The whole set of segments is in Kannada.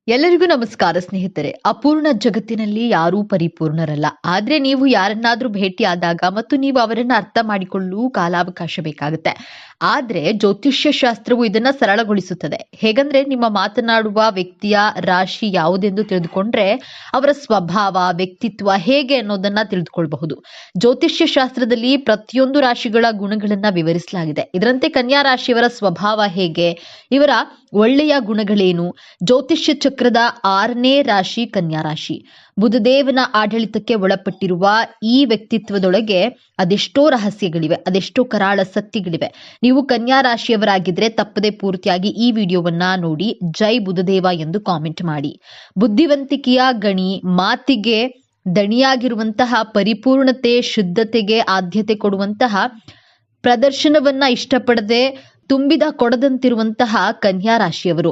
ಎಲ್ಲರಿಗೂ ನಮಸ್ಕಾರ ಸ್ನೇಹಿತರೆ. ಅಪೂರ್ಣ ಜಗತ್ತಿನಲ್ಲಿ ಯಾರೂ ಪರಿಪೂರ್ಣರಲ್ಲ. ಆದ್ರೆ ನೀವು ಯಾರನ್ನಾದ್ರೂ ಭೇಟಿಯಾದಾಗ ಮತ್ತು ನೀವು ಅವರನ್ನ ಅರ್ಥ ಮಾಡಿಕೊಳ್ಳಲು ಕಾಲಾವಕಾಶ ಬೇಕಾಗುತ್ತೆ. ಆದ್ರೆ ಜ್ಯೋತಿಷ್ಯ ಶಾಸ್ತ್ರವು ಇದನ್ನ ಸರಳಗೊಳಿಸುತ್ತದೆ. ಹೇಗಂದ್ರೆ ನಿಮ್ಮ ಮಾತನಾಡುವ ವ್ಯಕ್ತಿಯ ರಾಶಿ ಯಾವುದೆಂದು ತಿಳಿದುಕೊಂಡ್ರೆ ಅವರ ಸ್ವಭಾವ, ವ್ಯಕ್ತಿತ್ವ ಹೇಗೆ ಅನ್ನೋದನ್ನ ತಿಳಿದುಕೊಳ್ಳಬಹುದು. ಜ್ಯೋತಿಷ್ಯ ಶಾಸ್ತ್ರದಲ್ಲಿ ಪ್ರತಿಯೊಂದು ರಾಶಿಗಳ ಗುಣಗಳನ್ನ ವಿವರಿಸಲಾಗಿದೆ. ಇದರಂತೆ ಕನ್ಯಾ ರಾಶಿಯವರ ಸ್ವಭಾವ ಹೇಗೆ, ಇವರ ಒಳ್ಳೆಯ ಗುಣಗಳೇನು, ಜ್ಯೋತಿಷ್ಯ ಚಕ್ರದ 6ನೇ ರಾಶಿ ಕನ್ಯಾ ರಾಶಿ. ಬುಧದೇವನ ಆಡಳಿತಕ್ಕೆ ಒಳಪಟ್ಟಿರುವ ಈ ವ್ಯಕ್ತಿತ್ವದೊಳಗೆ ಅದೆಷ್ಟೋ ರಹಸ್ಯಗಳಿವೆ, ಅದೆಷ್ಟೋ ಕರಾಳ ಸತ್ಯಗಳಿವೆ. ನೀವು ಕನ್ಯಾ ರಾಶಿಯವರಾಗಿದ್ರೆ ತಪ್ಪದೆ ಪೂರ್ತಿಯಾಗಿ ಈ ವಿಡಿಯೋವನ್ನ ನೋಡಿ ಜೈ ಬುಧದೇವ ಎಂದು ಕಾಮೆಂಟ್ ಮಾಡಿ. ಬುದ್ಧಿವಂತಿಕೆಯ ಗಣಿ, ಮಾತಿಗೆ ದಣಿಯಾಗಿರುವಂತಹ, ಪರಿಪೂರ್ಣತೆ ಶುದ್ಧತೆಗೆ ಆದ್ಯತೆ ಕೊಡುವಂತಹ, ಪ್ರದರ್ಶನವನ್ನ ಇಷ್ಟಪಡದೆ ತುಂಬಿದ ಕೊಡದಂತಿರುವಂತಹ ಕನ್ಯಾ ರಾಶಿಯವರು.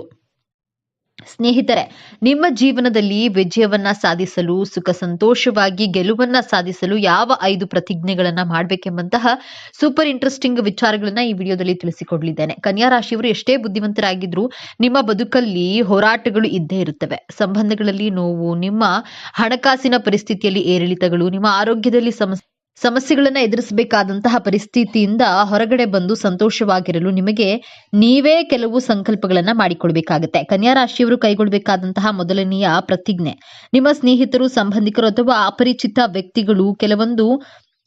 ಸ್ನೇಹಿತರೆ, ನಿಮ್ಮ ಜೀವನದಲ್ಲಿ ವಿಜಯವನ್ನ ಸಾಧಿಸಲು, ಸುಖ ಸಂತೋಷವಾಗಿ ಗೆಲುವನ್ನ ಸಾಧಿಸಲು ಯಾವ 5 ಪ್ರತಿಜ್ಞೆಗಳನ್ನ ಮಾಡಬೇಕೆಂಬಂತಹ ಸೂಪರ್ ಇಂಟ್ರೆಸ್ಟಿಂಗ್ ವಿಚಾರಗಳನ್ನ ಈ ವಿಡಿಯೋದಲ್ಲಿ ತಿಳಿಸಿಕೊಡಲಿದ್ದೇನೆ. ಕನ್ಯಾ ರಾಶಿಯವರು ಎಷ್ಟೇ ಬುದ್ಧಿವಂತರಾಗಿದ್ರು ನಿಮ್ಮ ಬದುಕಲ್ಲಿ ಹೋರಾಟಗಳು ಇದ್ದೇ ಇರುತ್ತವೆ. ಸಂಬಂಧಗಳಲ್ಲಿ ನೋವು, ನಿಮ್ಮ ಹಣಕಾಸಿನ ಪರಿಸ್ಥಿತಿಯಲ್ಲಿ ಏರಿಳಿತಗಳು, ನಿಮ್ಮ ಆರೋಗ್ಯದಲ್ಲಿ ಸಮಸ್ಯೆಗಳನ್ನ ಎದುರಿಸಬೇಕಾದಂತಹ ಪರಿಸ್ಥಿತಿಯಿಂದ ಹೊರಗಡೆ ಬಂದು ಸಂತೋಷವಾಗಿರಲು ನಿಮಗೆ ನೀವೇ ಕೆಲವು ಸಂಕಲ್ಪಗಳನ್ನ ಮಾಡಿಕೊಳ್ಬೇಕಾಗತ್ತೆ. ಕನ್ಯಾ ರಾಶಿಯವರು ಕೈಗೊಳ್ಳಬೇಕಾದಂತಹ ಮೊದಲನೆಯ ಪ್ರತಿಜ್ಞೆ, ನಿಮ್ಮ ಸ್ನೇಹಿತರು, ಸಂಬಂಧಿಕರು ಅಥವಾ ಅಪರಿಚಿತ ವ್ಯಕ್ತಿಗಳು ಕೆಲವೊಂದು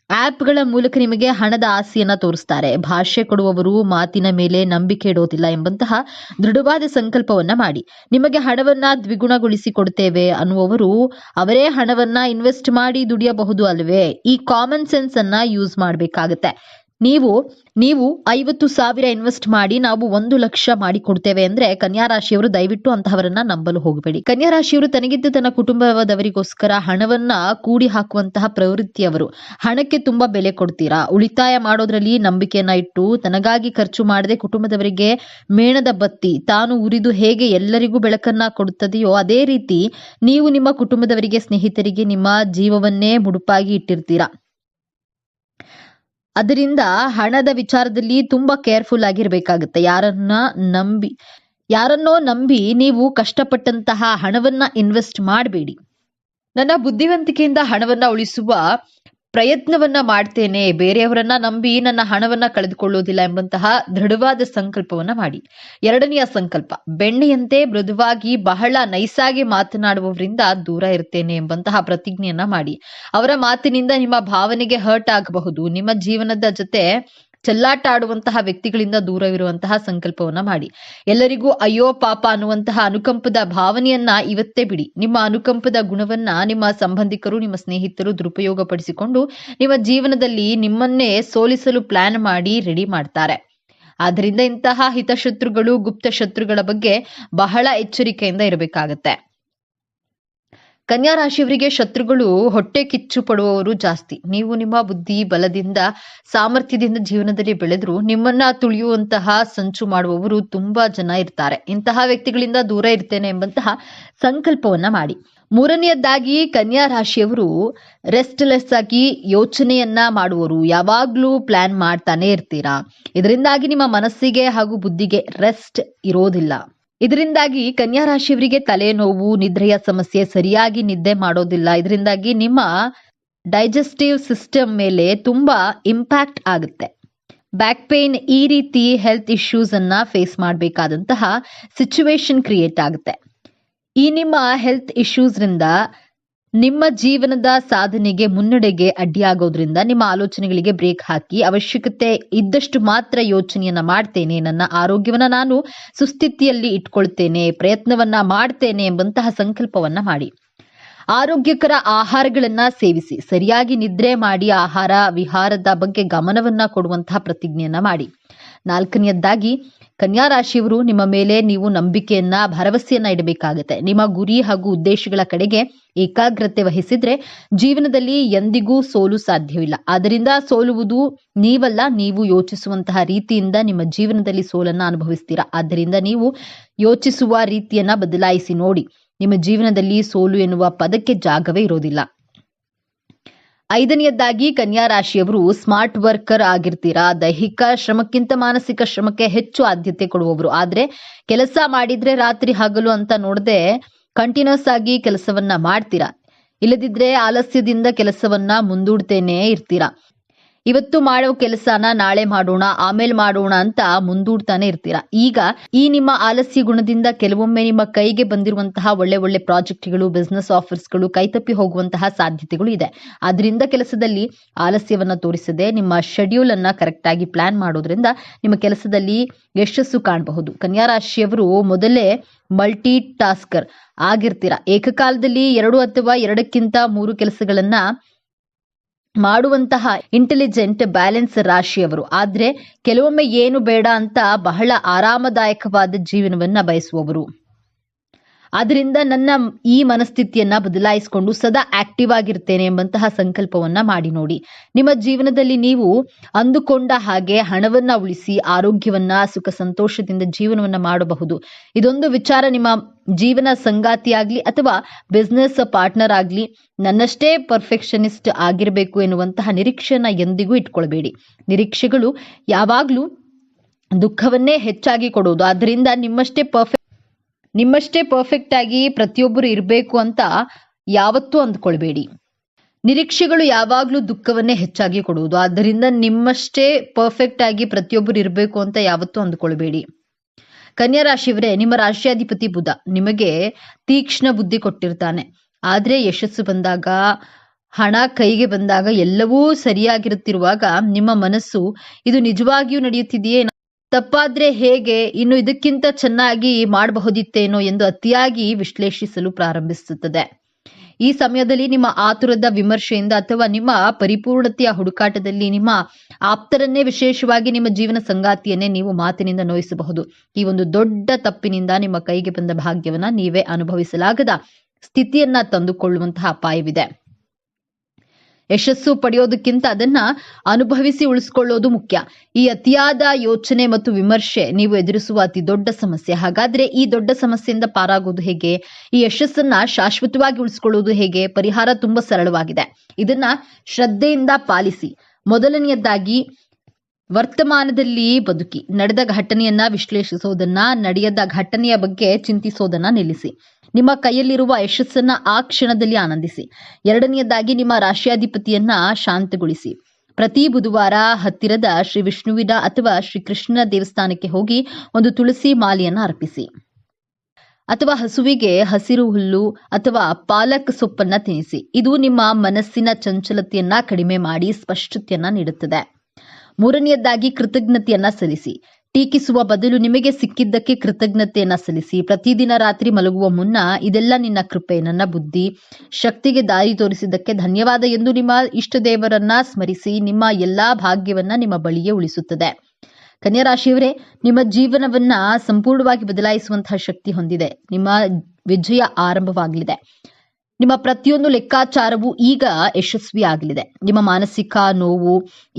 ಆಪ್ಗಳ ಮೂಲಕ ನಿಮಗೆ ಹಣದ ಆಸೆಯನ್ನ ತೋರಿಸ್ತಾರೆ. ಭಾಷೆ ಕೊಡುವವರು ಮಾತಿನ ಮೇಲೆ ನಂಬಿಕೆ ಇಡೋದಿಲ್ಲ ಎಂಬಂತಹ ದೃಢವಾದ ಸಂಕಲ್ಪವನ್ನ ಮಾಡಿ. ನಿಮಗೆ ಹಣವನ್ನ ದ್ವಿಗುಣಗೊಳಿಸಿ ಕೊಡ್ತೇವೆ ಅನ್ನುವವರು ಅವರೇ ಹಣವನ್ನ ಇನ್ವೆಸ್ಟ್ ಮಾಡಿ ದುಡಿಯಬಹುದು ಅಲ್ವೇ? ಈ ಕಾಮನ್ ಸೆನ್ಸ್ ಅನ್ನ ಯೂಸ್ ಮಾಡಬೇಕಾಗತ್ತೆ. ನೀವು 50,000 ಇನ್ವೆಸ್ಟ್ ಮಾಡಿ ನಾವು 1,00,000 ಮಾಡಿ ಕೊಡ್ತೇವೆ ಅಂದ್ರೆ ಕನ್ಯಾ ರಾಶಿಯವರು ದಯವಿಟ್ಟು ಅಂತಹವರನ್ನ ನಂಬಲು ಹೋಗಬೇಡಿ. ಕನ್ಯಾ ರಾಶಿಯವರು ತನಗಿದ್ದು ತನ್ನ ಕುಟುಂಬದವರಿಗೋಸ್ಕರ ಹಣವನ್ನ ಕೂಡಿ ಹಾಕುವಂತಹ ಪ್ರವೃತ್ತಿಯವರು. ಹಣಕ್ಕೆ ತುಂಬಾ ಬೆಲೆ ಕೊಡ್ತೀರಾ. ಉಳಿತಾಯ ಮಾಡೋದ್ರಲ್ಲಿ ನಂಬಿಕೆಯನ್ನ ಇಟ್ಟು ತನಗಾಗಿ ಖರ್ಚು ಮಾಡದೆ ಕುಟುಂಬದವರಿಗೆ ಮೇಣದ ಬತ್ತಿ ತಾನು ಉರಿದು ಹೇಗೆ ಎಲ್ಲರಿಗೂ ಬೆಳಕನ್ನ ಕೊಡುತ್ತದೆಯೋ ಅದೇ ರೀತಿ ನೀವು ನಿಮ್ಮ ಕುಟುಂಬದವರಿಗೆ, ಸ್ನೇಹಿತರಿಗೆ ನಿಮ್ಮ ಜೀವವನ್ನೇ ಮುಡುಪಾಗಿ ಇಟ್ಟಿರ್ತೀರಾ. ಅದರಿಂದ ಹಣದ ವಿಚಾರದಲ್ಲಿ ತುಂಬಾ ಕೇರ್ಫುಲ್ ಆಗಿರ್ಬೇಕಾಗುತ್ತೆ. ಯಾರನ್ನೋ ನಂಬಿ ನೀವು ಕಷ್ಟಪಟ್ಟಂತಹ ಹಣವನ್ನ ಇನ್ವೆಸ್ಟ್ ಮಾಡಬೇಡಿ. ನನ್ನ ಬುದ್ಧಿವಂತಿಕೆಯಿಂದ ಹಣವನ್ನ ಉಳಿಸುವ ಪ್ರಯತ್ನವನ್ನ ಮಾಡ್ತೇನೆ, ಬೇರೆಯವರನ್ನ ನಂಬಿ ನನ್ನ ಹಣವನ್ನ ಕಳೆದುಕೊಳ್ಳುವುದಿಲ್ಲ ಎಂಬಂತಹ ದೃಢವಾದ ಸಂಕಲ್ಪವನ್ನ ಮಾಡಿ. 2ನೆಯ ಸಂಕಲ್ಪ, ಬೆಣ್ಣೆಯಂತೆ ಮೃದುವಾಗಿ ಬಹಳ ನೈಸಾಗಿ ಮಾತನಾಡುವವರಿಂದ ದೂರ ಇರ್ತೇನೆ ಎಂಬಂತಹ ಪ್ರತಿಜ್ಞೆಯನ್ನ ಮಾಡಿ. ಅವರ ಮಾತಿನಿಂದ ನಿಮ್ಮ ಭಾವನೆಗೆ ಹರ್ಟ್ ಆಗಬಹುದು. ನಿಮ್ಮ ಜೀವನದ ಜೊತೆ ಚೆಲ್ಲಾಟ ಆಡುವಂತಹ ವ್ಯಕ್ತಿಗಳಿಂದ ದೂರವಿರುವಂತಹ ಸಂಕಲ್ಪವನ್ನ ಮಾಡಿ. ಎಲ್ಲರಿಗೂ ಅಯ್ಯೋ ಪಾಪ ಅನ್ನುವಂತಹ ಅನುಕಂಪದ ಭಾವನೆಯನ್ನ ಇವತ್ತೇ ಬಿಡಿ. ನಿಮ್ಮ ಅನುಕಂಪದ ಗುಣವನ್ನ ನಿಮ್ಮ ಸಂಬಂಧಿಕರು, ನಿಮ್ಮ ಸ್ನೇಹಿತರು ದುರುಪಯೋಗ ಪಡಿಸಿಕೊಂಡು ನಿಮ್ಮ ಜೀವನದಲ್ಲಿ ನಿಮ್ಮನ್ನೇ ಸೋಲಿಸಲು ಪ್ಲಾನ್ ಮಾಡಿ ರೆಡಿ ಮಾಡ್ತಾರೆ. ಆದ್ರಿಂದ ಇಂತಹ ಹಿತಶತ್ರುಗಳು, ಗುಪ್ತ ಶತ್ರುಗಳ ಬಗ್ಗೆ ಬಹಳ ಎಚ್ಚರಿಕೆಯಿಂದ ಇರಬೇಕಾಗತ್ತೆ. ಕನ್ಯಾ ರಾಶಿಯವರಿಗೆ ಶತ್ರುಗಳು ಹೊಟ್ಟೆ ಕಿಚ್ಚು ಪಡುವವರು ಜಾಸ್ತಿ. ನೀವು ನಿಮ್ಮ ಬುದ್ಧಿ ಬಲದಿಂದ, ಸಾಮರ್ಥ್ಯದಿಂದ ಜೀವನದಲ್ಲಿ ಬೆಳೆದ್ರು ನಿಮ್ಮನ್ನ ತುಳಿಯುವಂತಹ ಸಂಚು ಮಾಡುವವರು ತುಂಬಾ ಜನ ಇರ್ತಾರೆ. ಇಂತಹ ವ್ಯಕ್ತಿಗಳಿಂದ ದೂರ ಇರ್ತೇನೆ ಎಂಬಂತಹ ಸಂಕಲ್ಪವನ್ನ ಮಾಡಿ. 3ನೇಯದ್ದಾಗಿ ಕನ್ಯಾ ರಾಶಿಯವರು ರೆಸ್ಟ್ಲೆಸ್ ಆಗಿ ಯೋಚನೆಯನ್ನ ಮಾಡುವವರು. ಯಾವಾಗ್ಲೂ ಪ್ಲಾನ್ ಮಾಡ್ತಾನೆ ಇರ್ತೀರಾ. ಇದರಿಂದಾಗಿ ನಿಮ್ಮ ಮನಸ್ಸಿಗೆ ಹಾಗೂ ಬುದ್ಧಿಗೆ ರೆಸ್ಟ್ ಇರೋದಿಲ್ಲ. ಇದರಿಂದಾಗಿ ಕನ್ಯಾ ರಾಶಿಯವರಿಗೆ ತಲೆನೋವು, ನಿದ್ರೆಯ ಸಮಸ್ಯೆ, ಸರಿಯಾಗಿ ನಿದ್ದೆ ಮಾಡೋದಿಲ್ಲ. ಇದರಿಂದಾಗಿ ನಿಮ್ಮ ಡೈಜೆಸ್ಟಿವ್ ಸಿಸ್ಟಮ್ ಮೇಲೆ ತುಂಬಾ ಇಂಪ್ಯಾಕ್ಟ್ ಆಗುತ್ತೆ. ಬ್ಯಾಕ್ ಪೇನ್, ಈ ರೀತಿ ಹೆಲ್ತ್ ಇಶ್ಯೂಸ್ ಅನ್ನ ಫೇಸ್ ಮಾಡಬೇಕಾದಂತಹ ಸಿಚುವೇಶನ್ ಕ್ರಿಯೇಟ್ ಆಗುತ್ತೆ. ಈ ನಿಮ್ಮ ಹೆಲ್ತ್ ಇಶ್ಯೂಸ್ ರಿಂದ ನಿಮ್ಮ ಜೀವನದ ಸಾಧನೆಗೆ, ಮುನ್ನಡೆಗೆ ಅಡ್ಡಿಯಾಗೋದ್ರಿಂದ ನಿಮ್ಮ ಆಲೋಚನೆಗಳಿಗೆ ಬ್ರೇಕ್ ಹಾಕಿ ಅವಶ್ಯಕತೆ ಇದ್ದಷ್ಟು ಮಾತ್ರ ಯೋಚನೆಯನ್ನ ಮಾಡ್ತೇನೆ, ನನ್ನ ಆರೋಗ್ಯವನ್ನ ನಾನು ಸುಸ್ಥಿತಿಯಲ್ಲಿ ಇಟ್ಕೊಳ್ತೇನೆ, ಪ್ರಯತ್ನವನ್ನ ಮಾಡ್ತೇನೆ ಎಂಬಂತಹ ಸಂಕಲ್ಪವನ್ನ ಮಾಡಿ. ಆರೋಗ್ಯಕರ ಆಹಾರಗಳನ್ನ ಸೇವಿಸಿ, ಸರಿಯಾಗಿ ನಿದ್ರೆ ಮಾಡಿ, ಆಹಾರ ವಿಹಾರದ ಬಗ್ಗೆ ಗಮನವನ್ನ ಕೊಡುವಂತಹ ಪ್ರತಿಜ್ಞೆಯನ್ನ ಮಾಡಿ. 4ನೇಯದ್ದಾಗಿ ಕನ್ಯಾ ರಾಶಿಯವರು ನಿಮ್ಮ ಮೇಲೆ ನೀವು ನಂಬಿಕೆಯನ್ನ, ಭರವಸೆಯನ್ನ ಇಡಬೇಕಾಗತ್ತೆ. ನಿಮ್ಮ ಗುರಿ ಹಾಗೂ ಉದ್ದೇಶಗಳ ಕಡೆಗೆ ಏಕಾಗ್ರತೆ ವಹಿಸಿದ್ರೆ ಜೀವನದಲ್ಲಿ ಎಂದಿಗೂ ಸೋಲು ಸಾಧ್ಯವಿಲ್ಲ. ಆದ್ದರಿಂದ ಸೋಲುವುದು ನೀವಲ್ಲ, ನೀವು ಯೋಚಿಸುವಂತಹ ರೀತಿಯಿಂದ ನಿಮ್ಮ ಜೀವನದಲ್ಲಿ ಸೋಲನ್ನ ಅನುಭವಿಸ್ತೀರಾ. ಆದ್ದರಿಂದ ನೀವು ಯೋಚಿಸುವ ರೀತಿಯನ್ನ ಬದಲಾಯಿಸಿ ನೋಡಿ. ನಿಮ್ಮ ಜೀವನದಲ್ಲಿ ಸೋಲು ಎನ್ನುವ ಪದಕ್ಕೆ ಜಾಗವೇ ಇರೋದಿಲ್ಲ. 5ನೇಯದ್ದಾಗಿ ಕನ್ಯಾ ರಾಶಿಯವರು ಸ್ಮಾರ್ಟ್ ವರ್ಕರ್ ಆಗಿರ್ತೀರಾ. ದೈಹಿಕ ಶ್ರಮಕ್ಕಿಂತ ಮಾನಸಿಕ ಶ್ರಮಕ್ಕೆ ಹೆಚ್ಚು ಆದ್ಯತೆ ಕೊಡುವವರು. ಆದ್ರೆ ಕೆಲಸ ಮಾಡಿದ್ರೆ ರಾತ್ರಿ ಹಗಲು ಅಂತ ನೋಡದೆ ಕಂಟಿನ್ಯೂಸ್ ಆಗಿ ಕೆಲಸವನ್ನ ಮಾಡ್ತೀರಾ. ಇಲ್ಲದಿದ್ರೆ ಆಲಸ್ಯದಿಂದ ಕೆಲಸವನ್ನ ಮುಂದೂಡ್ತೇನೆ ಇರ್ತೀರಾ. ಇವತ್ತು ಮಾಡೋ ಕೆಲಸನ ನಾಳೆ ಮಾಡೋಣ, ಆಮೇಲೆ ಮಾಡೋಣ ಅಂತ ಮುಂದೂಡ್ತಾನೆ ಇರ್ತೀರಾ. ಈಗ ಈ ನಿಮ್ಮ ಆಲಸ್ಯ ಗುಣದಿಂದ ಕೆಲವೊಮ್ಮೆ ನಿಮ್ಮ ಕೈಗೆ ಬಂದಿರುವಂತಹ ಒಳ್ಳೆ ಒಳ್ಳೆ ಪ್ರಾಜೆಕ್ಟ್ಗಳು, ಬಿಸ್ನೆಸ್ ಆಫರ್ಸ್ಗಳು ಕೈತಪ್ಪಿ ಹೋಗುವಂತಹ ಸಾಧ್ಯತೆಗಳು ಇದೆ. ಅದರಿಂದ ಕೆಲಸದಲ್ಲಿ ಆಲಸ್ಯವನ್ನ ತೋರಿಸದೆ ನಿಮ್ಮ ಶೆಡ್ಯೂಲ್ ಅನ್ನ ಕರೆಕ್ಟ್ ಆಗಿ ಪ್ಲಾನ್ ಮಾಡೋದ್ರಿಂದ ನಿಮ್ಮ ಕೆಲಸದಲ್ಲಿ ಯಶಸ್ಸು ಕಾಣಬಹುದು. ಕನ್ಯಾ ರಾಶಿಯವರು ಮೊದಲೇ ಮಲ್ಟಿ ಟಾಸ್ಕರ್ ಆಗಿರ್ತೀರಾ. ಏಕಕಾಲದಲ್ಲಿ 2 ಅಥವಾ 2ಕ್ಕಿಂತ 3 ಕೆಲಸಗಳನ್ನ ಮಾಡುವಂತಹ ಇಂಟೆಲಿಜೆಂಟ್ ಬ್ಯಾಲೆನ್ಸ್ ರಾಶಿಯವರು. ಆದ್ರೆ ಕೆಲವೊಮ್ಮೆ ಏನು ಬೇಡ ಅಂತ ಬಹಳ ಆರಾಮದಾಯಕವಾದ ಜೀವನವನ್ನ ಬಯಸುವವರು. ಆದ್ರಿಂದ ನನ್ನ ಈ ಮನಸ್ಥಿತಿಯನ್ನ ಬದಲಾಯಿಸಿಕೊಂಡು ಸದಾ ಆಕ್ಟಿವ್ ಆಗಿರ್ತೇನೆ ಎಂಬಂತಹ ಸಂಕಲ್ಪವನ್ನ ಮಾಡಿ ನೋಡಿ. ನಿಮ್ಮ ಜೀವನದಲ್ಲಿ ನೀವು ಅಂದುಕೊಂಡ ಹಾಗೆ ಹಣವನ್ನ ಉಳಿಸಿ ಆರೋಗ್ಯವನ್ನ ಸುಖ ಸಂತೋಷದಿಂದ ಜೀವನವನ್ನ ಮಾಡಬಹುದು. ಇದೊಂದು ವಿಚಾರ ನಿಮ್ಮ ಜೀವನ ಸಂಗಾತಿಯಾಗ್ಲಿ ಅಥವಾ ಬಿಸ್ನೆಸ್ ಪಾರ್ಟ್ನರ್ ಆಗ್ಲಿ ನನ್ನಷ್ಟೇ ಪರ್ಫೆಕ್ಷನಿಸ್ಟ್ ಆಗಿರಬೇಕು ಎನ್ನುವಂತಹ ನಿರೀಕ್ಷೆಯನ್ನ ಎಂದಿಗೂ ಇಟ್ಕೊಳ್ಬೇಡಿ. ನಿರೀಕ್ಷೆಗಳು ಯಾವಾಗ್ಲೂ ದುಃಖವನ್ನೇ ಹೆಚ್ಚಾಗಿ ಕೊಡುವುದು. ಆದ್ರಿಂದ ನಿಮ್ಮಷ್ಟೇ ಪರ್ಫೆಕ್ಟ್ ಆಗಿ ಪ್ರತಿಯೊಬ್ಬರು ಇರಬೇಕು ಅಂತ ಯಾವತ್ತೂ ಅಂದ್ಕೊಳ್ಬೇಡಿ. ನಿರೀಕ್ಷೆಗಳು ಯಾವಾಗ್ಲೂ ದುಃಖವನ್ನೇ ಹೆಚ್ಚಾಗಿ ಕೊಡುವುದು. ಆದ್ದರಿಂದ ನಿಮ್ಮಷ್ಟೇ ಪರ್ಫೆಕ್ಟ್ ಆಗಿ ಪ್ರತಿಯೊಬ್ಬರು ಇರಬೇಕು ಅಂತ ಯಾವತ್ತೂ ಅಂದ್ಕೊಳ್ಬೇಡಿ. ಕನ್ಯಾ ರಾಶಿಯವರೇ, ನಿಮ್ಮ ರಾಶಿಯಾಧಿಪತಿ ಬುಧ ನಿಮಗೆ ತೀಕ್ಷ್ಣ ಬುದ್ಧಿ ಕೊಟ್ಟಿರ್ತಾನೆ. ಆದ್ರೆ ಯಶಸ್ಸು ಬಂದಾಗ, ಹಣ ಕೈಗೆ ಬಂದಾಗ, ಎಲ್ಲವೂ ಸರಿಯಾಗಿರುತ್ತಿರುವಾಗ ನಿಮ್ಮ ಮನಸ್ಸು ಇದು ನಿಜವಾಗಿಯೂ ನಡೆಯುತ್ತಿದೆಯೇ, ತಪ್ಪಾದ್ರೆ ಹೇಗೆ, ಇನ್ನು ಇದಕ್ಕಿಂತ ಚೆನ್ನಾಗಿ ಮಾಡಬಹುದಿತ್ತೇನೋ ಎಂದು ಅತಿಯಾಗಿ ವಿಶ್ಲೇಷಿಸಲು ಪ್ರಾರಂಭಿಸುತ್ತದೆ. ಈ ಸಮಯದಲ್ಲಿ ನಿಮ್ಮ ಆತುರದ ವಿಮರ್ಶೆಯಿಂದ ಅಥವಾ ನಿಮ್ಮ ಪರಿಪೂರ್ಣತೆಯ ಹುಡುಕಾಟದಲ್ಲಿ ನಿಮ್ಮ ಆಪ್ತರನ್ನೇ, ವಿಶೇಷವಾಗಿ ನಿಮ್ಮ ಜೀವನ ಸಂಗಾತಿಯನ್ನೇ ನೀವು ಮಾತಿನಿಂದ ನೋಯಿಸಬಹುದು. ಈ ಒಂದು ದೊಡ್ಡ ತಪ್ಪಿನಿಂದ ನಿಮ್ಮ ಕೈಗೆ ಬಂದ ಭಾಗ್ಯವನ್ನ ನೀವೇ ಅನುಭವಿಸಲಾಗದ ಸ್ಥಿತಿಯನ್ನ ತಂದುಕೊಳ್ಳುವಂತಹ ಅಪಾಯವಿದೆ. ಯಶಸ್ಸು ಪಡೆಯೋದಕ್ಕಿಂತ ಅದನ್ನ ಅನುಭವಿಸಿ ಉಳಿಸ್ಕೊಳ್ಳೋದು ಮುಖ್ಯ. ಈ ಅತಿಯಾದ ಯೋಚನೆ ಮತ್ತು ವಿಮರ್ಶೆ ನೀವು ಎದುರಿಸುವ ಅತಿ ದೊಡ್ಡ ಸಮಸ್ಯೆ. ಹಾಗಾದ್ರೆ ಈ ದೊಡ್ಡ ಸಮಸ್ಯೆಯಿಂದ ಪಾರಾಗೋದು ಹೇಗೆ? ಈ ಯಶಸ್ಸನ್ನ ಶಾಶ್ವತವಾಗಿ ಉಳಿಸ್ಕೊಳ್ಳೋದು ಹೇಗೆ? ಪರಿಹಾರ ತುಂಬಾ ಸರಳವಾಗಿದೆ. ಇದನ್ನ ಶ್ರದ್ಧೆಯಿಂದ ಪಾಲಿಸಿ. ಮೊದಲನೆಯದಾಗಿ, ವರ್ತಮಾನದಲ್ಲಿ ಬದುಕಿ. ನಡೆದ ಘಟನೆಯನ್ನ ವಿಶ್ಲೇಷಿಸೋದನ್ನ, ನಡೆಯದ ಘಟನೆಯ ಬಗ್ಗೆ ಚಿಂತಿಸೋದನ್ನ ನಿಲ್ಲಿಸಿ. ನಿಮ್ಮ ಕೈಯಲ್ಲಿರುವ ಯಶಸ್ಸನ್ನ ಆ ಕ್ಷಣದಲ್ಲಿ ಆನಂದಿಸಿ. ಎರಡನೆಯದಾಗಿ, ನಿಮ್ಮ ರಾಶಿಯಾಧಿಪತಿಯನ್ನ ಶಾಂತಗೊಳಿಸಿ. ಪ್ರತಿ ಬುಧವಾರ ಹತ್ತಿರದ ಶ್ರೀ ವಿಷ್ಣುವಿನ ಅಥವಾ ಶ್ರೀ ಕೃಷ್ಣನ ದೇವಸ್ಥಾನಕ್ಕೆ ಹೋಗಿ ಒಂದು ತುಳಸಿ ಮಾಲೆಯನ್ನ ಅರ್ಪಿಸಿ. ಅಥವಾ ಹಸುವಿಗೆ ಹಸಿರು ಹುಲ್ಲು ಅಥವಾ ಪಾಲಕ್ ಸೊಪ್ಪನ್ನ ತಿನ್ನಿಸಿ. ಇದು ನಿಮ್ಮ ಮನಸ್ಸಿನ ಚಂಚಲತೆಯನ್ನ ಕಡಿಮೆ ಮಾಡಿ ಸ್ಪಷ್ಟತೆಯನ್ನ ನೀಡುತ್ತದೆ. ಮೂರನೆಯದಾಗಿ, ಕೃತಜ್ಞತೆಯನ್ನ ಸಲ್ಲಿಸಿ. ಟೀಕಿಸುವ ಬದಲು ನಿಮಗೆ ಸಿಕ್ಕಿದ್ದಕ್ಕೆ ಕೃತಜ್ಞತೆಯನ್ನ ಸಲ್ಲಿಸಿ. ಪ್ರತಿದಿನ ರಾತ್ರಿ ಮಲಗುವ ಮುನ್ನ, ಇದೆಲ್ಲ ನಿನ್ನ ಕೃಪೆ, ನನ್ನ ಬುದ್ಧಿ ಶಕ್ತಿಗೆ ದಾರಿ ತೋರಿಸಿದ್ದಕ್ಕೆ ಧನ್ಯವಾದ ಎಂದು ನಿಮ್ಮ ಇಷ್ಟ ದೇವರನ್ನ ಸ್ಮರಿಸಿ. ನಿಮ್ಮ ಎಲ್ಲಾ ಭಾಗ್ಯವನ್ನ ನಿಮ್ಮ ಬಳಿಯೇ ಉಳಿಸುತ್ತದೆ. ಕನ್ಯಾ ರಾಶಿಯವರೇ, ನಿಮ್ಮ ಜೀವನವನ್ನ ಸಂಪೂರ್ಣವಾಗಿ ಬದಲಾಯಿಸುವಂತಹ ಶಕ್ತಿ ಹೊಂದಿದೆ. ನಿಮ್ಮ ವಿಜಯ ಆರಂಭವಾಗಲಿದೆ. ನಿಮ್ಮ ಪ್ರತಿಯೊಂದು ಲೆಕ್ಕಾಚಾರವೂ ಈಗ ಯಶಸ್ವಿಯಾಗಲಿದೆ. ನಿಮ್ಮ ಮಾನಸಿಕ ನೋವು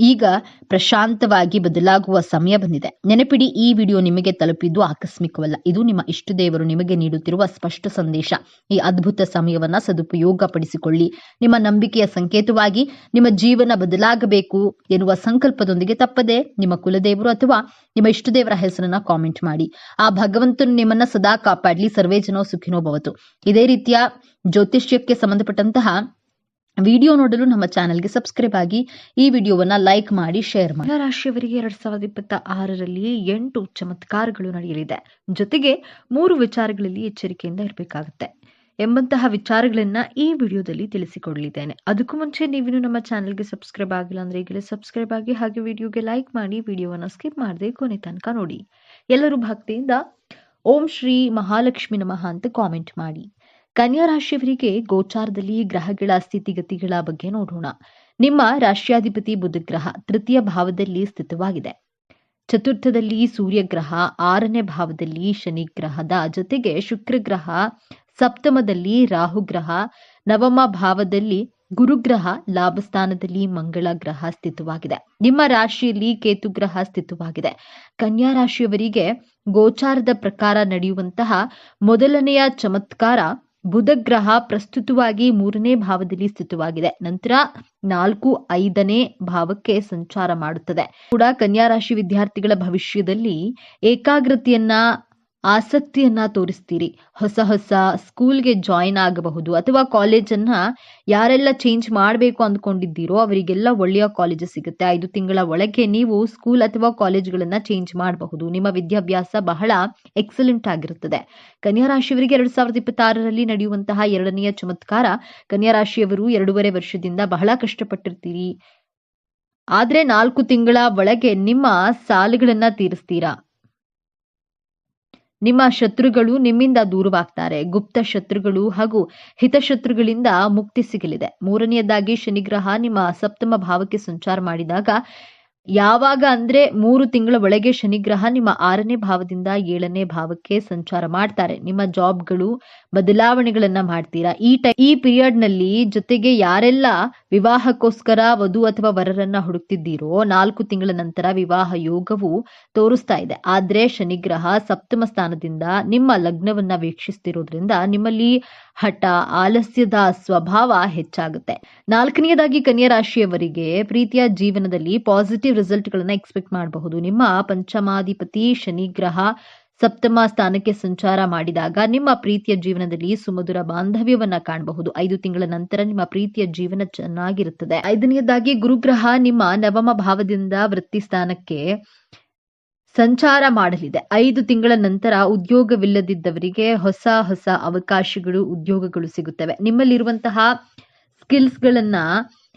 ಈಗ ಪ್ರಶಾಂತವಾಗಿ ಬದಲಾಗುವ ಸಮಯ ಬಂದಿದೆ. ನೆನಪಿಡಿ, ಈ ವಿಡಿಯೋ ನಿಮಗೆ ತಲುಪಿದ್ದು ಆಕಸ್ಮಿಕವಲ್ಲ. ಇದು ನಿಮ್ಮ ಇಷ್ಟ ದೇವರು ನಿಮಗೆ ನೀಡುತ್ತಿರುವ ಸ್ಪಷ್ಟ ಸಂದೇಶ. ಈ ಅದ್ಭುತ ಸಮಯವನ್ನ ಸದುಪಯೋಗ ಪಡಿಸಿಕೊಳ್ಳಿ. ನಿಮ್ಮ ನಂಬಿಕೆಯ ಸಂಕೇತವಾಗಿ ನಿಮ್ಮ ಜೀವನ ಬದಲಾಗಬೇಕು ಎನ್ನುವ ಸಂಕಲ್ಪದೊಂದಿಗೆ ತಪ್ಪದೆ ನಿಮ್ಮ ಕುಲದೇವರು ಅಥವಾ ನಿಮ್ಮ ಇಷ್ಟ ದೇವರ ಹೆಸರನ್ನ ಕಾಮೆಂಟ್ ಮಾಡಿ. ಆ ಭಗವಂತನು ನಿಮ್ಮನ್ನ ಸದಾ ಕಾಪಾಡಲಿ. ಸರ್ವೇ ಜನೋ ಸುಖಿನೋ ಭವತು. ಇದೇ ರೀತಿಯ ಜ್ಯೋತಿಷ್ಯಕ್ಕೆ ಸಂಬಂಧಪಟ್ಟಂತಹ ವಿಡಿಯೋ ನೋಡಲು ನಮ್ಮ ಚಾನೆಲ್ಗೆ ಸಬ್ಸ್ಕ್ರೈಬ್ ಆಗಿ, ಈ ವಿಡಿಯೋವನ್ನ ಲೈಕ್ ಮಾಡಿ, ಶೇರ್ ಮಾಡಿ. ರಾಶಿಯವರಿಗೆ 2026ರಲ್ಲಿ 8 ಚಮತ್ಕಾರಗಳು ನಡೆಯಲಿದೆ. ಜೊತೆಗೆ 3 ವಿಚಾರಗಳಲ್ಲಿ ಎಚ್ಚರಿಕೆಯಿಂದ ಇರಬೇಕಾಗುತ್ತೆ ಎಂಬಂತಹ ವಿಚಾರಗಳನ್ನ ಈ ವಿಡಿಯೋದಲ್ಲಿ ತಿಳಿಸಿಕೊಡಲಿದ್ದೇನೆ. ಅದಕ್ಕೂ ಮುಂಚೆ ನೀವಿನ್ನು ನಮ್ಮ ಚಾನೆಲ್ಗೆ ಸಬ್ಸ್ಕ್ರೈಬ್ ಆಗಿಲ್ಲ ಅಂದ್ರೆ ಈಗಲೇ ಸಬ್ಸ್ಕ್ರೈಬ್ ಆಗಿ, ಹಾಗೆ ವಿಡಿಯೋಗೆ ಲೈಕ್ ಮಾಡಿ, ವಿಡಿಯೋವನ್ನ ಸ್ಕಿಪ್ ಮಾಡದೆ ಕೊನೆ ತನಕ ನೋಡಿ. ಎಲ್ಲರೂ ಭಕ್ತಿಯಿಂದ ಓಂ ಶ್ರೀ ಮಹಾಲಕ್ಷ್ಮಿ ನಮಃ ಅಂತ ಕಾಮೆಂಟ್ ಮಾಡಿ. ಕನ್ಯಾ ರಾಶಿಯವರಿಗೆ ಗೋಚಾರದಲ್ಲಿ ಗ್ರಹಗಳ ಸ್ಥಿತಿಗತಿಗಳ ಬಗ್ಗೆ ನೋಡೋಣ. ನಿಮ್ಮ ರಾಶಿಯಾಧಿಪತಿ ಬುಧ ಗ್ರಹ ತೃತೀಯ ಭಾವದಲ್ಲಿ ಸ್ಥಿತವಾಗಿದೆ. ಚತುರ್ಥದಲ್ಲಿ ಸೂರ್ಯಗ್ರಹ, 6ನೇ ಭಾವದಲ್ಲಿ ಶನಿ ಗ್ರಹದ ಜೊತೆಗೆ ಶುಕ್ರ ಗ್ರಹ, ಸಪ್ತಮದಲ್ಲಿ ರಾಹು ಗ್ರಹ, ನವಮ ಭಾವದಲ್ಲಿ ಗುರುಗ್ರಹ, ಲಾಭಸ್ಥಾನದಲ್ಲಿ ಮಂಗಳ ಗ್ರಹ ಸ್ಥಿತವಾಗಿದೆ. ನಿಮ್ಮ ರಾಶಿಯಲ್ಲಿ ಕೇತು ಗ್ರಹ ಸ್ಥಿತವಾಗಿದೆ. ಕನ್ಯಾ ರಾಶಿಯವರಿಗೆ ಗೋಚಾರದ ಪ್ರಕಾರ ನಡೆಯುವಂತಹ ಮೊದಲನೆಯ ಚಮತ್ಕಾರ, ಬುಧ ಗ್ರಹ ಪ್ರಸ್ತುತವಾಗಿ 3ನೇ ಭಾವದಲ್ಲಿ ಸ್ಥಿತವಾಗಿದೆ. ನಂತರ 4, 5ನೇ ಭಾವಕ್ಕೆ ಸಂಚಾರ ಮಾಡುತ್ತದೆ. ಕೂಡ ಕನ್ಯಾ ರಾಶಿ ವಿದ್ಯಾರ್ಥಿಗಳ ಭವಿಷ್ಯದಲ್ಲಿ ಏಕಾಗ್ರತೆಯನ್ನ ಆಸಕ್ತಿಯನ್ನ ತೋರಿಸ್ತೀರಿ. ಹೊಸ ಹೊಸ ಸ್ಕೂಲ್ಗೆ ಜಾಯಿನ್ ಆಗಬಹುದು ಅಥವಾ ಕಾಲೇಜನ್ನ ಯಾರೆಲ್ಲ ಚೇಂಜ್ ಮಾಡಬೇಕು ಅಂದ್ಕೊಂಡಿದ್ದೀರೋ ಅವರಿಗೆಲ್ಲ ಒಳ್ಳೆಯ ಕಾಲೇಜಸ್ ಸಿಗುತ್ತೆ. 5 ತಿಂಗಳ ಒಳಗೆ ನೀವು ಸ್ಕೂಲ್ ಅಥವಾ ಕಾಲೇಜ್ಗಳನ್ನ ಚೇಂಜ್ ಮಾಡಬಹುದು. ನಿಮ್ಮ ವಿದ್ಯಾಭ್ಯಾಸ ಬಹಳ ಎಕ್ಸಲೆಂಟ್ ಆಗಿರುತ್ತದೆ. ಕನ್ಯಾ ರಾಶಿಯವರಿಗೆ 2026ರಲ್ಲಿ ನಡೆಯುವಂತಹ 2ನೆಯ ಚಮತ್ಕಾರ. ಕನ್ಯಾ ರಾಶಿಯವರು 2.5 ವರ್ಷದಿಂದ ಬಹಳ ಕಷ್ಟಪಟ್ಟಿರ್ತೀರಿ. ಆದ್ರೆ 4 ತಿಂಗಳ ಒಳಗೆ ನಿಮ್ಮ ಸಾಲಗಳನ್ನ ತೀರಿಸ್ತೀರಾ. ನಿಮ್ಮ ಶತ್ರುಗಳು ನಿಮ್ಮಿಂದ ದೂರವಾಗ್ತಾರೆ. ಗುಪ್ತ ಶತ್ರುಗಳು ಹಾಗೂ ಹಿತಶತ್ರುಗಳಿಂದ ಮುಕ್ತಿ ಸಿಗಲಿದೆ. 3ನೇದಾಗಿ ಶನಿಗ್ರಹ ನಿಮ್ಮ ಸಪ್ತಮ ಭಾವಕ್ಕೆ ಸಂಚಾರ ಮಾಡಿದಾಗ, ಯಾವಾಗ ಅಂದ್ರೆ 3 ತಿಂಗಳ ಒಳಗೆ ಶನಿಗ್ರಹ ನಿಮ್ಮ 6ನೇ ಭಾವದಿಂದ 7ನೇ ಭಾವಕ್ಕೆ ಸಂಚಾರ ಮಾಡ್ತಾರೆ. ನಿಮ್ಮ ಜಾಬ್ಗಳು ಬದಲಾವಣೆಗಳನ್ನ ಮಾಡ್ತೀರಾ. ಈ ಪೀರಿಯಡ್ ನಲ್ಲಿ ಜೊತೆಗೆ ಯಾರೆಲ್ಲ ವಿವಾಹಕ್ಕೋಸ್ಕರ ವಧು ಅಥವಾ ವರರನ್ನ ಹುಡುಕ್ತಿದ್ದೀರೋ 4 ತಿಂಗಳ ನಂತರ ವಿವಾಹ ಯೋಗವು ತೋರಿಸ್ತಾ ಇದೆ. ಆದ್ರೆ ಶನಿಗ್ರಹ ಸಪ್ತಮ ಸ್ಥಾನದಿಂದ ನಿಮ್ಮ ಲಗ್ನವನ್ನ ವೀಕ್ಷಿಸ್ತಿರೋದ್ರಿಂದ ನಿಮ್ಮಲ್ಲಿ ಹಠ, ಆಲಸ್ಯದ ಸ್ವಭಾವ ಹೆಚ್ಚಾಗುತ್ತೆ. 4ನೇದಾಗಿ ಕನ್ಯಾ ರಾಶಿಯವರಿಗೆ ಪ್ರೀತಿಯ ಜೀವನದಲ್ಲಿ ಪಾಸಿಟಿವ್ ರಿಸಲ್ಟ್ ಗಳನ್ನ ಎಕ್ಸ್ಪೆಕ್ಟ್ ಮಾಡಬಹುದು. ನಿಮ್ಮ ಪಂಚಮಾಧಿಪತಿ ಶನಿಗ್ರಹ ಸಪ್ತಮ ಸ್ಥಾನಕ್ಕೆ ಸಂಚಾರ ಮಾಡಿದಾಗ ನಿಮ್ಮ ಪ್ರೀತಿಯ ಜೀವನದಲ್ಲಿ ಸುಮಧುರ ಬಾಂಧವ್ಯವನ್ನ ಕಾಣಬಹುದು. 5 ತಿಂಗಳ ನಂತರ ನಿಮ್ಮ ಪ್ರೀತಿಯ ಜೀವನ ಚೆನ್ನಾಗಿರುತ್ತದೆ. 5ನೇದಾಗಿ ಗುರುಗ್ರಹ ನಿಮ್ಮ ನವಮ ಭಾವದಿಂದ ವೃತ್ತಿ ಸ್ಥಾನಕ್ಕೆ ಸಂಚಾರ ಮಾಡಲಿದೆ. 5 ತಿಂಗಳ ನಂತರ ಉದ್ಯೋಗವಿಲ್ಲದಿದ್ದವರಿಗೆ ಹೊಸ ಹೊಸ ಅವಕಾಶಗಳು, ಉದ್ಯೋಗಗಳು ಸಿಗುತ್ತವೆ. ನಿಮ್ಮಲ್ಲಿರುವಂತಹ ಸ್ಕಿಲ್ಸ್ಗಳನ್ನ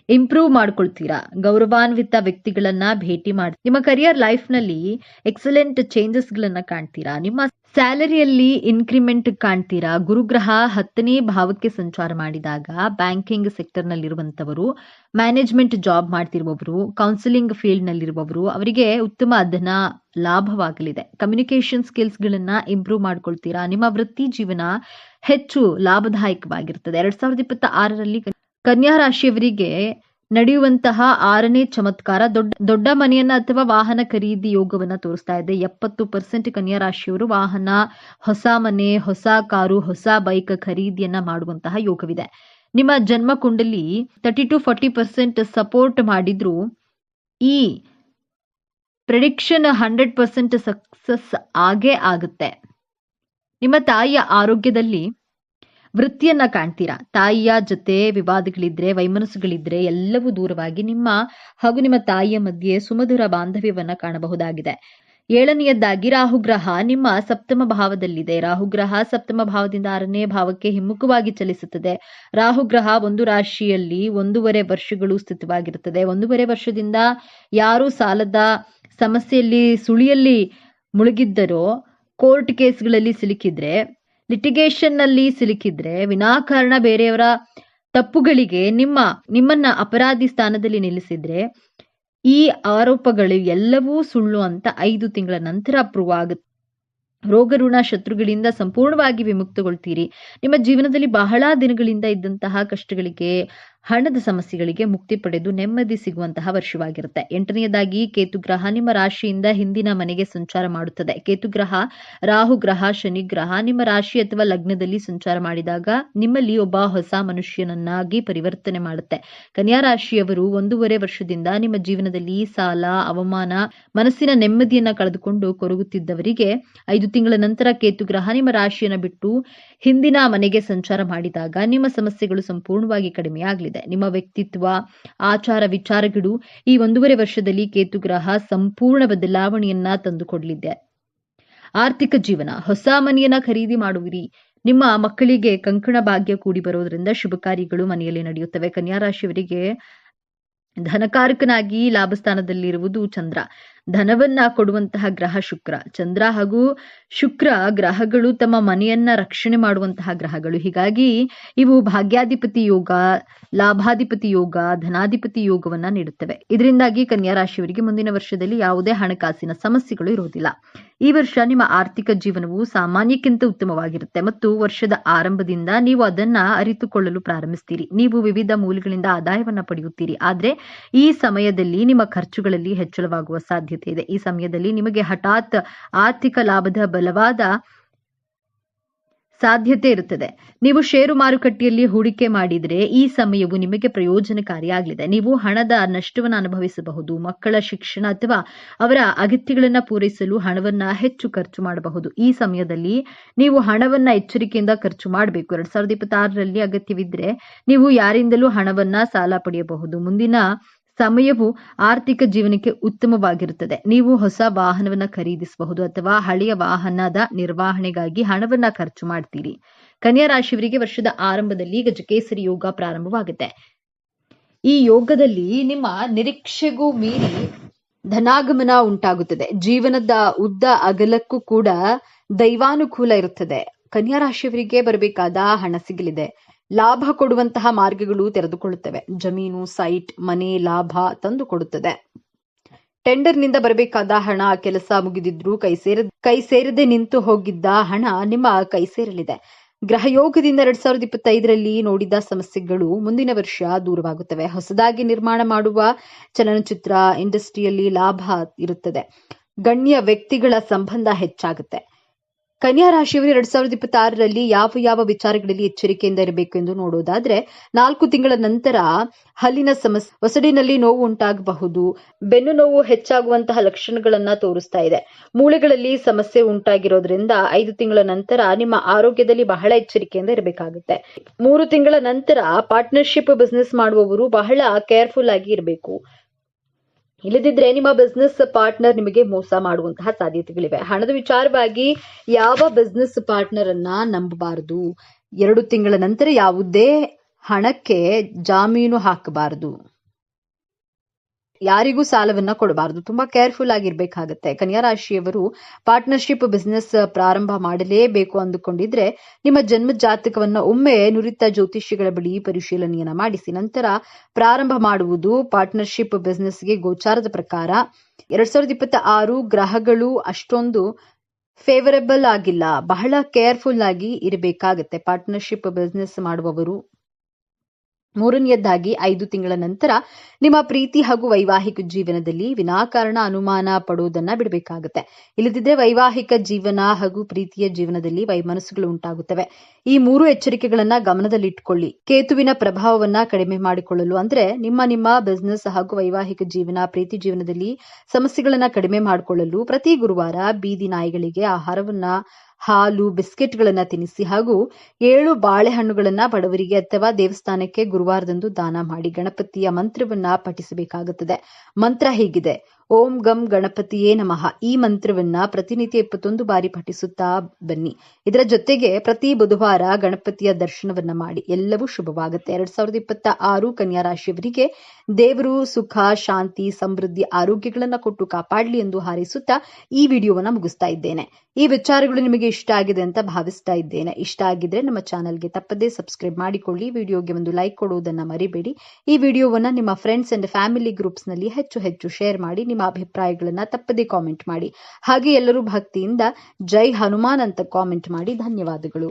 ಇಂಪ್ರೂವ್ ಮಾಡ್ಕೊಳ್ತೀರಾ. ಗೌರವಾನ್ವಿತ ವ್ಯಕ್ತಿಗಳನ್ನ ಭೇಟಿ ಮಾಡಿ ನಿಮ್ಮ ಕರಿಯರ್ ಲೈಫ್ ನಲ್ಲಿ ಎಕ್ಸಲೆಂಟ್ ಚೇಂಜಸ್ ಗಳನ್ನ ಕಾಣ್ತೀರಾ. ನಿಮ್ಮ ಸ್ಯಾಲರಿಯಲ್ಲಿ ಇನ್ಕ್ರಿಮೆಂಟ್ ಕಾಣ್ತೀರಾ. ಗುರುಗ್ರಹ 10ನೇ ಭಾವಕ್ಕೆ ಸಂಚಾರ ಮಾಡಿದಾಗ ಬ್ಯಾಂಕಿಂಗ್ ಸೆಕ್ಟರ್ ನಲ್ಲಿರುವಂತವರು, ಮ್ಯಾನೇಜ್ಮೆಂಟ್ ಜಾಬ್ ಮಾಡ್ತಿರುವವರು, ಕೌನ್ಸಿಲಿಂಗ್ ಫೀಲ್ಡ್ ನಲ್ಲಿರುವವರು ಅವರಿಗೆ ಉತ್ತಮ ಧನ ಲಾಭವಾಗಲಿದೆ. ಕಮ್ಯುನಿಕೇಶನ್ ಸ್ಕಿಲ್ಸ್ ಗಳನ್ನ ಇಂಪ್ರೂವ್ ಮಾಡ್ಕೊಳ್ತೀರಾ. ನಿಮ್ಮ ವೃತ್ತಿ ಜೀವನ ಹೆಚ್ಚು ಲಾಭದಾಯಕವಾಗಿರುತ್ತದೆ. 2026ರಲ್ಲಿ ಕನ್ಯಾ ರಾಶಿಯವರಿಗೆ ನಡೆಯುವಂತಹ 6ನೇ ಚಮತ್ಕಾರ ದೊಡ್ಡ ಮನೆಯನ್ನ ಅಥವಾ ವಾಹನ ಖರೀದಿ ಯೋಗವನ್ನ ತೋರಿಸ್ತಾ ಇದೆ. 70% ಕನ್ಯಾ ರಾಶಿಯವರು ವಾಹನ, ಹೊಸ ಮನೆ, ಹೊಸ ಕಾರು, ಹೊಸ ಬೈಕ್ ಖರೀದಿಯನ್ನ ಮಾಡುವಂತಹ ಯೋಗವಿದೆ. ನಿಮ್ಮ ಜನ್ಮ ಕುಂಡಲಿ 30-40% ಸಪೋರ್ಟ್ ಮಾಡಿದ್ರು ಈ ಪ್ರೆಡಿಕ್ಷನ್ 100% ಸಕ್ಸಸ್ ಆಗೇ ಆಗುತ್ತೆ. ನಿಮ್ಮ ತಾಯಿಯ ಆರೋಗ್ಯದಲ್ಲಿ ವೃತ್ತಿಯನ್ನ ಕಾಣ್ತೀರಾ. ತಾಯಿಯ ಜೊತೆ ವಿವಾದಗಳಿದ್ರೆ, ವೈಮನಸ್ಸುಗಳಿದ್ರೆ ಎಲ್ಲವೂ ದೂರವಾಗಿ ನಿಮ್ಮ ಹಾಗೂ ನಿಮ್ಮ ತಾಯಿಯ ಮಧ್ಯೆ ಸುಮಧುರ ಬಾಂಧವ್ಯವನ್ನ ಕಾಣಬಹುದಾಗಿದೆ. 7ನೇಯದ್ದಾಗಿ ರಾಹುಗ್ರಹ ನಿಮ್ಮ ಸಪ್ತಮ ಭಾವದಲ್ಲಿದೆ. ರಾಹುಗ್ರಹ ಸಪ್ತಮ ಭಾವದಿಂದ 6ನೇ ಭಾವಕ್ಕೆ ಹಿಮ್ಮುಖವಾಗಿ ಚಲಿಸುತ್ತದೆ. ರಾಹುಗ್ರಹ ಒಂದು ರಾಶಿಯಲ್ಲಿ 1.5 ವರ್ಷಗಳು ಸ್ಥಿತವಾಗಿರುತ್ತದೆ. 1.5 ವರ್ಷದಿಂದ ಯಾರು ಸಾಲದ ಸಮಸ್ಯೆಯಲ್ಲಿ ಸುಳಿಯಲ್ಲಿ ಮುಳುಗಿದ್ದರೋ, ಕೋರ್ಟ್ ಕೇಸ್ಗಳಲ್ಲಿ ಸಿಲುಕಿದ್ರೆ, ಲಿಟಿಗೇಷನ್ ನಲ್ಲಿ ಸಿಲುಕಿದ್ರೆ, ವಿನಾಕಾರಣ ಬೇರೆಯವರ ತಪ್ಪುಗಳಿಗೆ ನಿಮ್ಮನ್ನ ಅಪರಾಧಿ ಸ್ಥಾನದಲ್ಲಿ ನಿಲ್ಲಿಸಿದ್ರೆ, ಈ ಆರೋಪಗಳು ಎಲ್ಲವೂ ಸುಳ್ಳು ಅಂತ 5 ತಿಂಗಳ ನಂತರ ಪ್ರೂವ್ ಆಗುತ್ತೆ. ರೋಗ ಋಣ ಶತ್ರುಗಳಿಂದ ಸಂಪೂರ್ಣವಾಗಿ ವಿಮುಕ್ತಗೊಳ್ತೀರಿ. ನಿಮ್ಮ ಜೀವನದಲ್ಲಿ ಬಹಳ ದಿನಗಳಿಂದ ಇದ್ದಂತಹ ಕಷ್ಟಗಳಿಗೆ, ಹಣದ ಸಮಸ್ಯೆಗಳಿಗೆ ಮುಕ್ತಿ ಪಡೆದು ನೆಮ್ಮದಿ ಸಿಗುವಂತಹ ವರ್ಷವಾಗಿರುತ್ತೆ. 8ನೇಯದಾಗಿ ಕೇತುಗ್ರಹ ನಿಮ್ಮ ರಾಶಿಯಿಂದ ಹಿಂದಿನ ಮನೆಗೆ ಸಂಚಾರ ಮಾಡುತ್ತದೆ. ಕೇತುಗ್ರಹ, ರಾಹುಗ್ರಹ, ಶನಿಗ್ರಹ ನಿಮ್ಮ ರಾಶಿ ಅಥವಾ ಲಗ್ನದಲ್ಲಿ ಸಂಚಾರ ಮಾಡಿದಾಗ ನಿಮ್ಮಲ್ಲಿ ಒಬ್ಬ ಹೊಸ ಮನುಷ್ಯನನ್ನಾಗಿ ಪರಿವರ್ತನೆ ಮಾಡುತ್ತೆ. ಕನ್ಯಾ ರಾಶಿಯವರು 1.5 ವರ್ಷದಿಂದ ನಿಮ್ಮ ಜೀವನದಲ್ಲಿ ಸಾಲ, ಅವಮಾನ, ಮನಸ್ಸಿನ ನೆಮ್ಮದಿಯನ್ನ ಕಳೆದುಕೊಂಡು ಕೊರಗುತ್ತಿದ್ದವರಿಗೆ 5 ತಿಂಗಳ ನಂತರ ಕೇತುಗ್ರಹ ನಿಮ್ಮ ರಾಶಿಯನ್ನು ಬಿಟ್ಟು ಹಿಂದಿನ ಮನೆಗೆ ಸಂಚಾರ ಮಾಡಿದಾಗ ನಿಮ್ಮ ಸಮಸ್ಯೆಗಳು ಸಂಪೂರ್ಣವಾಗಿ ಕಡಿಮೆಯಾಗಲಿದೆ. ನಿಮ್ಮ ವ್ಯಕ್ತಿತ್ವ, ಆಚಾರ ವಿಚಾರಗಳು ಈ 1.5 ವರ್ಷದಲ್ಲಿ ಕೇತುಗ್ರಹ ಸಂಪೂರ್ಣ ಬದಲಾವಣೆಯನ್ನ ತಂದುಕೊಡಲಿದೆ. ಆರ್ಥಿಕ ಜೀವನ, ಹೊಸ ಮನೆಯನ್ನ ಖರೀದಿ ಮಾಡುವಿರಿ. ನಿಮ್ಮ ಮಕ್ಕಳಿಗೆ ಕಂಕಣ ಭಾಗ್ಯ ಕೂಡಿ ಬರೋದ್ರಿಂದ ಶುಭ ಕಾರ್ಯಗಳು ಮನೆಯಲ್ಲಿ ನಡೆಯುತ್ತವೆ. ಕನ್ಯಾ ರಾಶಿಯವರಿಗೆ ಧನಕಾರಕನಾಗಿ ಲಾಭಸ್ಥಾನದಲ್ಲಿರುವುದು ಚಂದ್ರ. ಧನವನ್ನ ಕೊಡುವಂತಹ ಗ್ರಹ ಶುಕ್ರ. ಚಂದ್ರ ಹಾಗೂ ಶುಕ್ರ ಗ್ರಹಗಳು ತಮ್ಮ ಮನೆಯನ್ನ ರಕ್ಷಣೆ ಮಾಡುವಂತಹ ಗ್ರಹಗಳು. ಹೀಗಾಗಿ ಇವು ಭಾಗ್ಯಾಧಿಪತಿ ಯೋಗ, ಲಾಭಾಧಿಪತಿ ಯೋಗ, ಧನಾಧಿಪತಿ ಯೋಗವನ್ನ ನೀಡುತ್ತವೆ. ಇದರಿಂದಾಗಿ ಕನ್ಯಾ ರಾಶಿಯವರಿಗೆ ಮುಂದಿನ ವರ್ಷದಲ್ಲಿ ಯಾವುದೇ ಹಣಕಾಸಿನ ಸಮಸ್ಯೆಗಳು ಇರುವುದಿಲ್ಲ. ಈ ವರ್ಷ ನಿಮ್ಮ ಆರ್ಥಿಕ ಜೀವನವು ಸಾಮಾನ್ಯಕ್ಕಿಂತ ಉತ್ತಮವಾಗಿರುತ್ತೆ ಮತ್ತು ವರ್ಷದ ಆರಂಭದಿಂದ ನೀವು ಅದನ್ನ ಅರಿತುಕೊಳ್ಳಲು ಪ್ರಾರಂಭಿಸ್ತೀರಿ. ನೀವು ವಿವಿಧ ಮೂಲಗಳಿಂದ ಆದಾಯವನ್ನ ಪಡೆಯುತ್ತೀರಿ. ಆದ್ರೆ ಈ ಸಮಯದಲ್ಲಿ ನಿಮ್ಮ ಖರ್ಚುಗಳಲ್ಲಿ ಹೆಚ್ಚಳವಾಗುವ ಸಾಧ್ಯತೆ ಇದೆ. ಈ ಸಮಯದಲ್ಲಿ ನಿಮಗೆ ಹಠಾತ್ ಆರ್ಥಿಕ ಲಾಭದ ಬಲವಾದ ಸಾಧ್ಯತೆ ಇರುತ್ತದೆ. ನೀವು ಷೇರು ಮಾರುಕಟ್ಟೆಯಲ್ಲಿ ಹೂಡಿಕೆ ಮಾಡಿದ್ರೆ ಈ ಸಮಯವು ನಿಮಗೆ ಪ್ರಯೋಜನಕಾರಿಯಾಗಲಿದೆ. ನೀವು ಹಣದ ನಷ್ಟವನ್ನು ಅನುಭವಿಸಬಹುದು. ಮಕ್ಕಳ ಶಿಕ್ಷಣ ಅಥವಾ ಅವರ ಅಗತ್ಯಗಳನ್ನು ಪೂರೈಸಲು ಹಣವನ್ನ ಹೆಚ್ಚು ಖರ್ಚು ಮಾಡಬಹುದು. ಈ ಸಮಯದಲ್ಲಿ ನೀವು ಹಣವನ್ನ ಎಚ್ಚರಿಕೆಯಿಂದ ಖರ್ಚು ಮಾಡಬೇಕು. 2026ರಲ್ಲಿ ಅಗತ್ಯವಿದ್ರೆ ನೀವು ಯಾರಿಂದಲೂ ಹಣವನ್ನ ಸಾಲ ಪಡೆಯಬಹುದು. ಮುಂದಿನ ಸಮಯವು ಆರ್ಥಿಕ ಜೀವನಕ್ಕೆ ಉತ್ತಮವಾಗಿರುತ್ತದೆ. ನೀವು ಹೊಸ ವಾಹನವನ್ನ ಖರೀದಿಸಬಹುದು ಅಥವಾ ಹಳೆಯ ವಾಹನದ ನಿರ್ವಹಣೆಗಾಗಿ ಹಣವನ್ನ ಖರ್ಚು ಮಾಡ್ತೀರಿ. ಕನ್ಯಾ ರಾಶಿಯವರಿಗೆ ವರ್ಷದ ಆರಂಭದಲ್ಲಿ ಗಜಕೇಸರಿ ಯೋಗ ಪ್ರಾರಂಭವಾಗುತ್ತೆ. ಈ ಯೋಗದಲ್ಲಿ ನಿಮ್ಮ ನಿರೀಕ್ಷೆಗೂ ಮೀರಿ ಧನಾಗಮನ ಉಂಟಾಗುತ್ತದೆ. ಜೀವನದ ಉದ್ದ ಅಗಲಕ್ಕೂ ಕೂಡ ದೈವಾನುಕೂಲ ಇರುತ್ತದೆ. ಕನ್ಯಾ ರಾಶಿಯವರಿಗೆ ಬರಬೇಕಾದ ಹಣ ಸಿಗಲಿದೆ. ಲಾಭ ಕೊಡುವಂತಹ ಮಾರ್ಗಗಳು ತೆರೆದುಕೊಳ್ಳುತ್ತವೆ. ಜಮೀನು, ಸೈಟ್, ಮನೆ ಲಾಭ ತಂದು ಕೊಡುತ್ತದೆ. ಟೆಂಡರ್ನಿಂದ ಬರಬೇಕಾದ ಹಣ, ಕೆಲಸ ಮುಗಿದಿದ್ರು ಕೈ ಸೇರದೆ ನಿಂತು ಹೋಗಿದ್ದ ಹಣ ನಿಮ್ಮ ಕೈ ಸೇರಲಿದೆ. ಗ್ರಹಯೋಗದಿಂದ 2025ರಲ್ಲಿ ನೋಡಿದ ಸಮಸ್ಯೆಗಳು ಮುಂದಿನ ವರ್ಷ ದೂರವಾಗುತ್ತವೆ. ಹೊಸದಾಗಿ ನಿರ್ಮಾಣ ಮಾಡುವ ಚಲನಚಿತ್ರ ಇಂಡಸ್ಟ್ರಿಯಲ್ಲಿ ಲಾಭ ಇರುತ್ತದೆ. ಗಣ್ಯ ವ್ಯಕ್ತಿಗಳ ಸಂಬಂಧ ಹೆಚ್ಚಾಗುತ್ತೆ. ಕನ್ಯಾ ರಾಶಿಯವರು 2026ರಲ್ಲಿ ಯಾವ ವಿಚಾರಗಳಲ್ಲಿ ಎಚ್ಚರಿಕೆಯಿಂದ ಇರಬೇಕು ಎಂದು ನೋಡೋದಾದ್ರೆ, 4 ತಿಂಗಳ ನಂತರ ಹಲ್ಲಿನ ಸಮಸ್ಯೆ, ಒಸಡಿನಲ್ಲಿ ನೋವು ಉಂಟಾಗಬಹುದು. ಬೆನ್ನು ನೋವು ಹೆಚ್ಚಾಗುವಂತಹ ಲಕ್ಷಣಗಳನ್ನ ತೋರಿಸ್ತಾ ಇದೆ. ಮೂಳೆಗಳಲ್ಲಿ ಸಮಸ್ಯೆ ಉಂಟಾಗಿರೋದ್ರಿಂದ 5 ತಿಂಗಳ ನಂತರ ನಿಮ್ಮ ಆರೋಗ್ಯದಲ್ಲಿ ಬಹಳ ಎಚ್ಚರಿಕೆಯಿಂದ ಇರಬೇಕಾಗುತ್ತೆ. 3 ತಿಂಗಳ ನಂತರ ಪಾರ್ಟ್ನರ್ಶಿಪ್ ಬಿಸ್ನೆಸ್ ಮಾಡುವವರು ಬಹಳ ಕೇರ್ಫುಲ್ ಆಗಿ ಇರಬೇಕು. ಇಲ್ಲದಿದ್ರೆ ನಿಮ್ಮ ಬಿಸ್ನೆಸ್ ಪಾರ್ಟ್ನರ್ ನಿಮಗೆ ಮೋಸ ಮಾಡುವಂತಹ ಸಾಧ್ಯತೆಗಳಿವೆ. ಹಣದ ವಿಚಾರವಾಗಿ ಯಾವ ಬಿಸ್ನೆಸ್ ಪಾರ್ಟ್ನರ್ ಅನ್ನ ನಂಬಬಾರದು. 2 ತಿಂಗಳ ನಂತರ ಯಾವುದೇ ಹಣಕ್ಕೆ ಜಾಮೀನು ಹಾಕಬಾರದು. ಯಾರಿಗೂ ಸಾಲವನ್ನ ಕೊಡಬಾರದು. ತುಂಬಾ ಕೇರ್ಫುಲ್ ಆಗಿರ್ಬೇಕಾಗತ್ತೆ. ಕನ್ಯಾ ರಾಶಿಯವರು ಪಾರ್ಟ್ನರ್ಶಿಪ್ ಬಿಸ್ನೆಸ್ ಪ್ರಾರಂಭ ಮಾಡಲೇಬೇಕು ಅಂದುಕೊಂಡಿದ್ರೆ ನಿಮ್ಮ ಜನ್ಮ ಜಾತಕವನ್ನ ಒಮ್ಮೆ ನುರಿತ ಜ್ಯೋತಿಷಿಗಳ ಬಳಿ ಪರಿಶೀಲನೆಯನ್ನ ಮಾಡಿಸಿ ನಂತರ ಪ್ರಾರಂಭ ಮಾಡುವುದು ಪಾರ್ಟ್ನರ್ಶಿಪ್ ಬಿಸ್ನೆಸ್ಗೆ. ಗೋಚಾರದ ಪ್ರಕಾರ 2026 ಗ್ರಹಗಳು ಅಷ್ಟೊಂದು ಫೇವರಬಲ್ ಆಗಿಲ್ಲ. ಬಹಳ ಕೇರ್ಫುಲ್ ಆಗಿ ಇರಬೇಕಾಗತ್ತೆ ಪಾರ್ಟ್ನರ್ಶಿಪ್ ಬಿಸ್ನೆಸ್ ಮಾಡುವವರು. 3ನೇದಾಗಿ 5 ತಿಂಗಳ ನಂತರ ನಿಮ್ಮ ಪ್ರೀತಿ ಹಾಗೂ ವೈವಾಹಿಕ ಜೀವನದಲ್ಲಿ ವಿನಾಕಾರಣ ಅನುಮಾನ ಪಡೋದನ್ನ ಬಿಡಬೇಕಾಗುತ್ತೆ. ಇಲ್ಲದಿದ್ರೆ ವೈವಾಹಿಕ ಜೀವನ ಹಾಗೂ ಪ್ರೀತಿಯ ಜೀವನದಲ್ಲಿ ವೈಮನಸ್ಸುಗಳು ಉಂಟಾಗುತ್ತವೆ. ಈ 3 ಎಚ್ಚರಿಕೆಗಳನ್ನ ಗಮನದಲ್ಲಿಟ್ಟುಕೊಳ್ಳಿ. ಕೇತುವಿನ ಪ್ರಭಾವವನ್ನ ಕಡಿಮೆ ಮಾಡಿಕೊಳ್ಳಲು ಅಂದ್ರೆ ನಿಮ್ಮ ಬಿಸ್ನೆಸ್ ಹಾಗೂ ವೈವಾಹಿಕ ಜೀವನ, ಪ್ರೀತಿ ಜೀವನದಲ್ಲಿ ಸಮಸ್ಯೆಗಳನ್ನ ಕಡಿಮೆ ಮಾಡಿಕೊಳ್ಳಲು ಪ್ರತಿ ಗುರುವಾರ ಬೀದಿ ನಾಯಿಗಳಿಗೆ ಆಹಾರವನ್ನ, ಹಾಲು, ಬಿಸ್ಕೆಟ್ಗಳನ್ನ ತಿನ್ನಿಸಿ ಹಾಗೂ 7 ಬಾಳೆಹಣ್ಣುಗಳನ್ನ ಬಡವರಿಗೆ ಅಥವಾ ದೇವಸ್ಥಾನಕ್ಕೆ ಗುರುವಾರದಂದು ದಾನ ಮಾಡಿ. ಗಣಪತಿಯ ಮಂತ್ರವನ್ನ ಪಠಿಸಬೇಕಾಗುತ್ತದೆ. ಮಂತ್ರ ಹೀಗಿದೆ: ಓಂ ಗಂ ಗಣಪತಿಯೇ ನಮಃ. ಈ ಮಂತ್ರವನ್ನ ಪ್ರತಿನಿತ್ಯ 21 ಬಾರಿ ಪಠಿಸುತ್ತಾ ಬನ್ನಿ. ಇದರ ಜೊತೆಗೆ ಪ್ರತಿ ಬುಧವಾರ ಗಣಪತಿಯ ದರ್ಶನವನ್ನ ಮಾಡಿ. ಎಲ್ಲವೂ ಶುಭವಾಗುತ್ತೆ. 2026 ಕನ್ಯಾ ರಾಶಿಯವರಿಗೆ ದೇವರು ಸುಖ, ಶಾಂತಿ, ಸಮೃದ್ಧಿ, ಆರೋಗ್ಯಗಳನ್ನ ಕೊಟ್ಟು ಕಾಪಾಡಲಿ ಎಂದು ಹಾರೈಸುತ್ತಾ ಈ ವಿಡಿಯೋವನ್ನ ಮುಗಿಸ್ತಾ ಇದ್ದೇನೆ. ಈ ವಿಚಾರಗಳು ನಿಮಗೆ ಇಷ್ಟ ಆಗಿದೆ ಅಂತ ಭಾವಿಸ್ತಾ ಇದ್ದೇನೆ. ಇಷ್ಟ ಆಗಿದ್ರೆ ನಮ್ಮ ಚಾನಲ್ಗೆ ತಪ್ಪದೇ ಸಬ್ಸ್ಕ್ರೈಬ್ ಮಾಡಿಕೊಳ್ಳಿ. ವಿಡಿಯೋಗೆ ಒಂದು ಲೈಕ್ ಕೊಡುವುದನ್ನ ಮರಿಬೇಡಿ. ಈ ವಿಡಿಯೋವನ್ನ ನಿಮ್ಮ ಫ್ರೆಂಡ್ಸ್ ಅಂಡ್ ಫ್ಯಾಮಿಲಿ ಗ್ರೂಪ್ಸ್ ನಲ್ಲಿ ಹೆಚ್ಚು ಶೇರ್ ಮಾಡಿ. ನಿಮ್ಮ ಅಭಿಪ್ರಾಯಗಳನ್ನ ತಪ್ಪದೇ ಕಾಮೆಂಟ್ ಮಾಡಿ. ಹಾಗೆ ಎಲ್ಲರೂ ಭಕ್ತಿಯಿಂದ ಜೈ ಹನುಮಾನ್ ಅಂತ ಕಾಮೆಂಟ್ ಮಾಡಿ. ಧನ್ಯವಾದಗಳು.